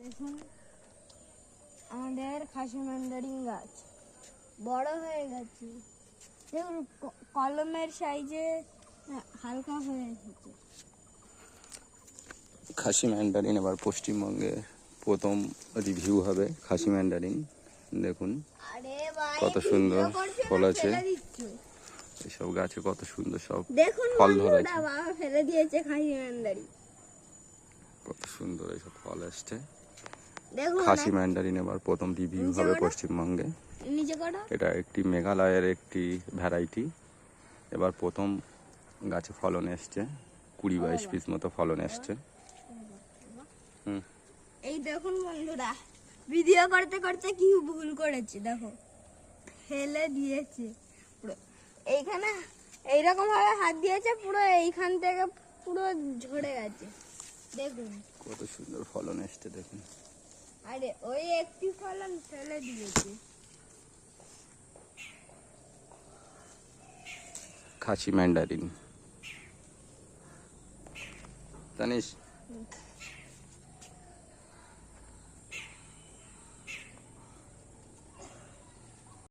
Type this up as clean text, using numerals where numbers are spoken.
দেখুন আমাদের খাসি ম্যান্ডারিন গাছ বড় হয়ে গেছে। দেখুন কলমের সাইজে হালকা হয়ে এসেছে। খাসি ম্যান্ডারিন এবার পশ্চিমবঙ্গে প্রথম রিভিউ হবে খাসি ম্যান্ডারিন। দেখুন আরে ভাই কত সুন্দর ফল আছে, ফেলে দিচ্ছ। এসব গাছে কত সুন্দর সব দেখুন ফল বন্ধুরা, ধরেছে, বাবা ফেলে দিয়েছে খাসি ম্যান্ডারিন। কত সুন্দর এসব ফল আসছে। দেখুন খাসি ম্যান্ডারিন এবার প্রথম রিভিউ নিচে হবে কটা? পশ্চিমবঙ্গে। নিচে কটা? এটা একটি মেঘালয়ের একটি ভ্যারাইটি। এবার প্রথম গাছে ফলন এসছে, 20-22 পিস মতো ফলন এসছে। এই দেখুন বন্ধুরা, ভিডিও করতে করতে কি ভুল করেছে, দেখো ফেলে দিয়েছে পুরো। এইখানে এইরকম ভাবে হাত দিয়েছে, পুরো এইখান থেকে পুরো ঝরে গেছে। দেখুন কত সুন্দর ফলন এসছে দেখুন। আরে ওই একটি ফলন ফেলে দিয়েছে। খাসি ম্যান্ডারিন জানিস